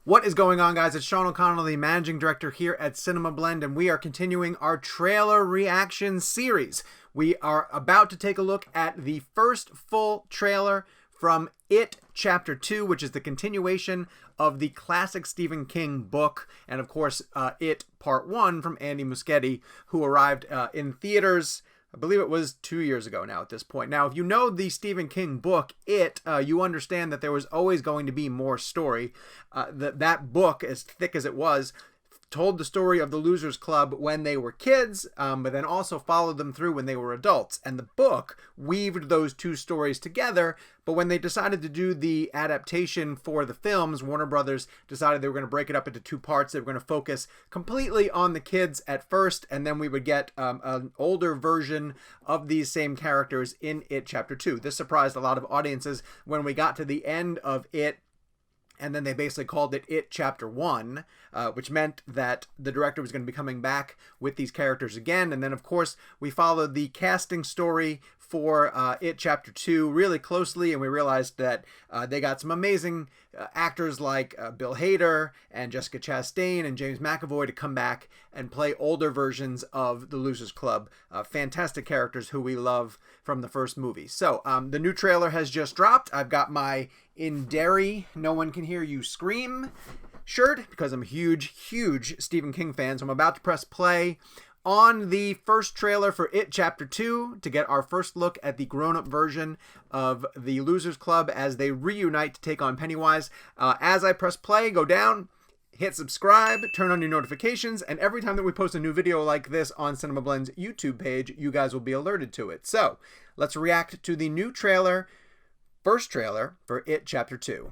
What is going on, guys? It's Sean O'Connell, the managing director here at CinemaBlend, and we are continuing our trailer reaction series. We are about to take a look at the first full trailer from It Chapter 2, which is the continuation of the classic Stephen King book, and of course, It Part 1 from Andy Muschietti, who arrived in theaters, I believe it was 2 years ago now at this point. Now, if you know the Stephen King book, It, you understand that there was always going to be more story. That book, as thick as it was, told the story of the Losers Club when they were kids, but then also followed them through when they were adults. And the book weaved those two stories together, but when they decided to do the adaptation for the films, Warner Brothers decided they were going to break it up into two parts. They were going to focus completely on the kids at first, and then we would get an older version of these same characters in It Chapter 2. This surprised a lot of audiences when we got to the end of It, and then they basically called it It Chapter 1, which meant that the director was going to be coming back with these characters again. And then, of course, we followed the casting story for It Chapter 2 really closely, and we realized that they got some amazing actors like Bill Hader and Jessica Chastain and James McAvoy to come back and play older versions of the Losers Club. Fantastic characters who we love from the first movie. So the new trailer has just dropped. I've got my In Derry, No One Can Hear You Scream shirt because I'm a huge Stephen King fan. So I'm about to press play on the first trailer for It Chapter 2 to get our first look at the grown-up version of the Losers Club as they reunite to take on Pennywise. As I press play, go down, hit subscribe, turn on your notifications, and every time that we post a new video like this on CinemaBlend's YouTube page, you guys will be alerted to it. So let's react to the new trailer, first trailer for It Chapter 2.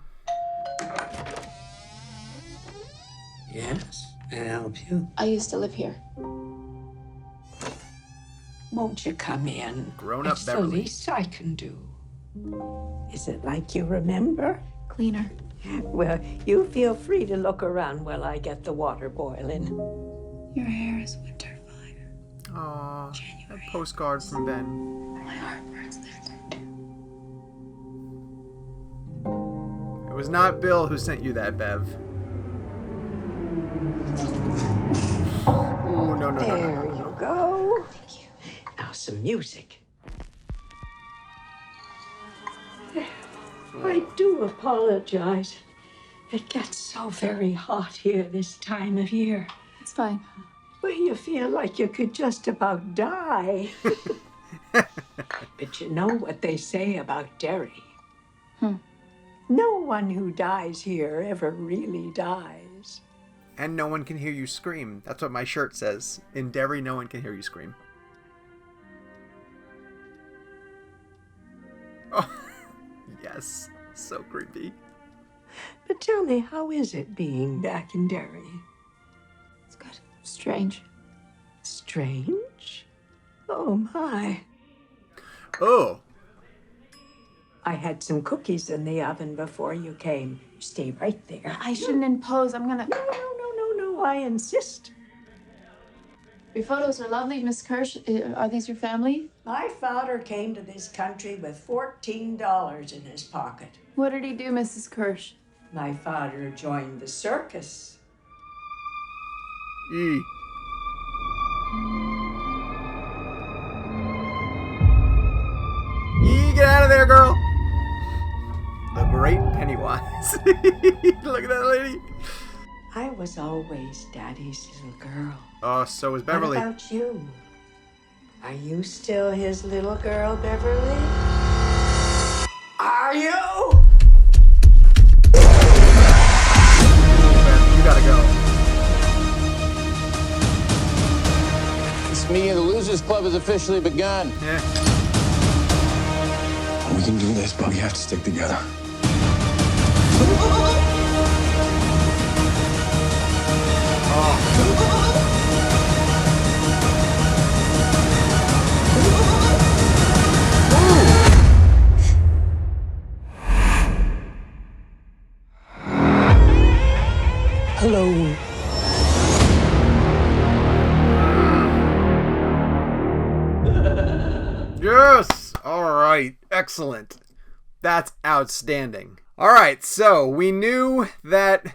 Yes, may I help you? I used to live here. Won't you come in? Grown-up It's the Beverly. least I can do. Is it like you remember? Cleaner. Well, you feel free to look around while I get the water boiling. Your hair is winter fire. Aww, a postcard from Ben. My heart burns there. It was not Bill who sent you that, Bev. Ooh, no. There you go. Thank you. Now some music. I do apologize. It gets so very hot here this time of year. It's fine. Well, you feel like you could just about die. But you know what they say about Derry? No one who dies here ever really dies. And no one can hear you scream. That's what my shirt says. In Derry, no one can hear you scream. Oh, yes. So creepy. But tell me, how is it being back in Derry? It's good. Strange. Strange? Oh, my. Oh. I had some cookies in the oven before you came. Stay right there. I shouldn't impose. I'm gonna... No, I insist. Your photos are lovely, Miss Kirsch. Are these your family? My father came to this country with $14 in his pocket. What did he do, Mrs. Kirsch? My father joined the circus. E. Get out of there, girl. The great Pennywise. Look at that lady. I was always Daddy's little girl. Oh, so was Beverly. What about you? Are you still his little girl, Beverly? Are you? You gotta go. This meeting of the Losers Club has officially begun. Yeah. We can do this, but we have to stick together. Hello. Yes! All right. Excellent. That's outstanding. All right. So we knew that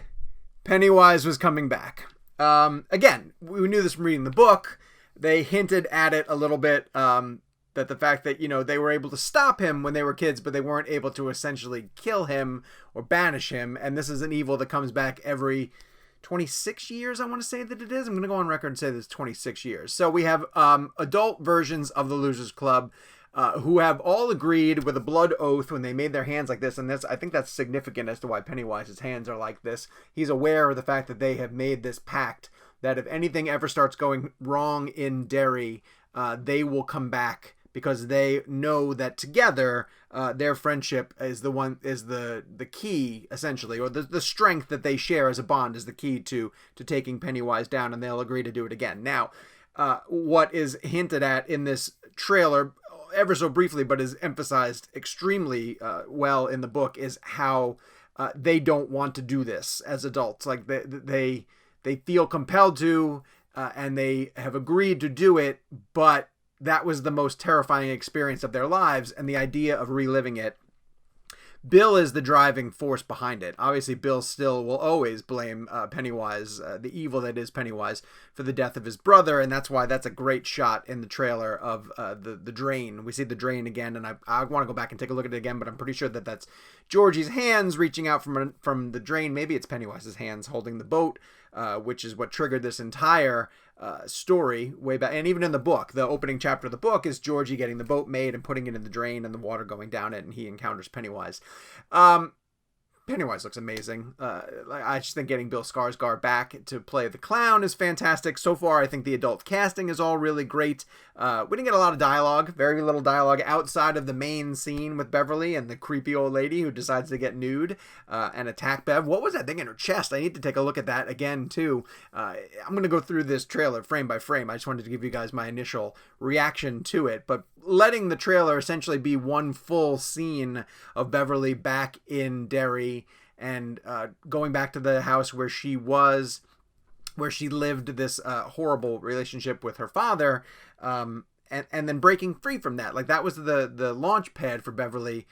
Pennywise was coming back. Again, we knew this from reading the book. They hinted at it a little bit, that the fact that, they were able to stop him when they were kids, but they weren't able to essentially kill him or banish him. And this is an evil that comes back every 26 years, I want to say that it is. I'm going to go on record and say this 26 years. So we have adult versions of the Losers Club who have all agreed with a blood oath when they made their hands like this. And I think that's significant as to why Pennywise's hands are like this. He's aware of the fact that they have made this pact that if anything ever starts going wrong in Derry, they will come back, because they know that together their friendship is the key, essentially, or the strength that they share as a bond is the key to taking Pennywise down, and they'll agree to do it again. Now, what is hinted at in this trailer, ever so briefly, but is emphasized extremely well in the book, is how they don't want to do this as adults. Like they feel compelled to, and they have agreed to do it, but that was the most terrifying experience of their lives, and the idea of reliving it. Bill is the driving force behind it. Obviously, Bill still will always blame Pennywise, the evil that is Pennywise, for the death of his brother, and that's why that's a great shot in the trailer of the drain. We see the drain again, and I want to go back and take a look at it again, but I'm pretty sure that that's Georgie's hands reaching out from the drain. Maybe it's Pennywise's hands holding the boat, which is what triggered this entire story way back. And even in the book, the opening chapter of the book is Georgie getting the boat made and putting it in the drain and the water going down it, and he encounters Pennywise. Pennywise looks amazing. I just think getting Bill Skarsgård back to play the clown is fantastic. So far, I think the adult casting is all really great. We didn't get a lot of dialogue, very little dialogue outside of the main scene with Beverly and the creepy old lady who decides to get nude and attack Bev. What was that thing in her chest? I need to take a look at that again, too. I'm going to go through this trailer frame by frame. I just wanted to give you guys my initial reaction to it. But letting the trailer essentially be one full scene of Beverly back in Derry and going back to the house where she lived this horrible relationship with her father, and then breaking free from that. Like, that was the launch pad for Beverly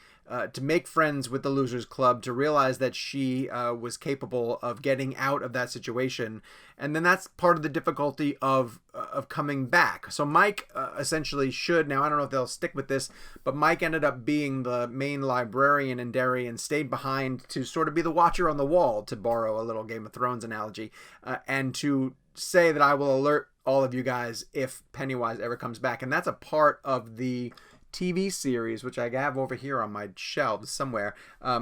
to make friends with the Losers Club, to realize that she was capable of getting out of that situation. And then that's part of the difficulty of coming back. So Mike essentially should, now I don't know if they'll stick with this, but Mike ended up being the main librarian in Derry and stayed behind to sort of be the watcher on the wall, to borrow a little Game of Thrones analogy, and to say that I will alert all of you guys if Pennywise ever comes back. And that's a part of the TV series, which I have over here on my shelves somewhere,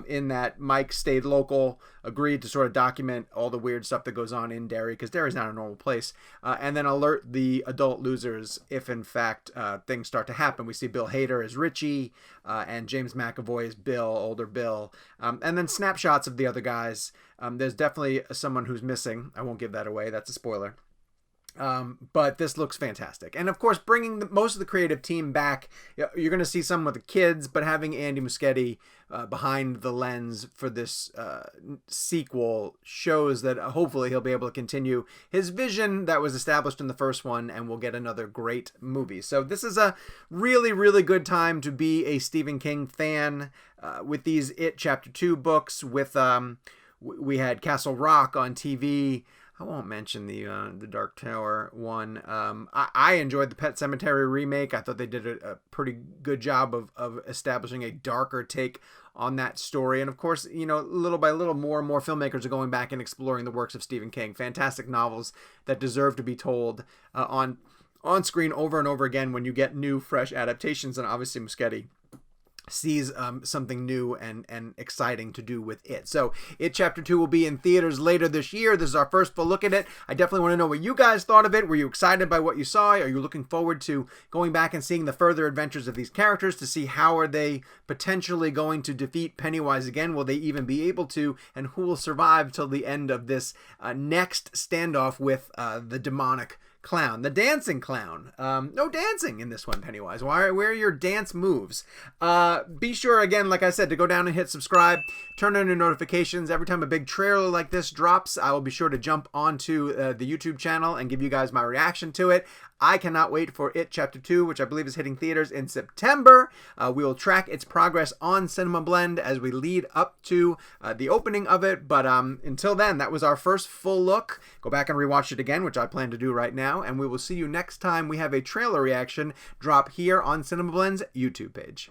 in that Mike stayed local, agreed to sort of document all the weird stuff that goes on in Derry, because Derry's not a normal place, and then alert the adult losers if, in fact, things start to happen. We see Bill Hader as Richie, and James McAvoy as Bill, older Bill, and then snapshots of the other guys. There's definitely someone who's missing. I won't give that away. That's a spoiler. But this looks fantastic. And of course, bringing most of the creative team back, you're going to see some with the kids, but having Andy Muschietti behind the lens for this sequel shows that hopefully he'll be able to continue his vision that was established in the first one, and we'll get another great movie. So this is a really, really good time to be a Stephen King fan with these It Chapter 2 books. With we had Castle Rock on TV. I won't mention the Dark Tower one. I enjoyed the Pet Sematary remake. I thought they did a pretty good job of establishing a darker take on that story. And of course, little by little, more and more filmmakers are going back and exploring the works of Stephen King. Fantastic novels that deserve to be told on screen over and over again when you get new, fresh adaptations. And obviously Muschietti sees something new and exciting to do with it. So It Chapter 2 will be in theaters later this year. This is our first full look at it. I definitely want to know what you guys thought of it. Were you excited by what you saw? Are you looking forward to going back and seeing the further adventures of these characters to see how are they potentially going to defeat Pennywise again? Will they even be able to? And who will survive till the end of this next standoff with the demonic clown, the dancing clown? No dancing in this one, Pennywise. Where are your dance moves? Be sure, again, like I said, to go down and hit subscribe, turn on your notifications. Every time a big trailer like this drops, I will be sure to jump onto the YouTube channel and give you guys my reaction to it. I cannot wait for It Chapter 2, which I believe is hitting theaters in September. We will track its progress on CinemaBlend as we lead up to the opening of it. But until then, that was our first full look. Go back and rewatch it again, which I plan to do right now. And we will see you next time we have a trailer reaction drop here on CinemaBlend's YouTube page.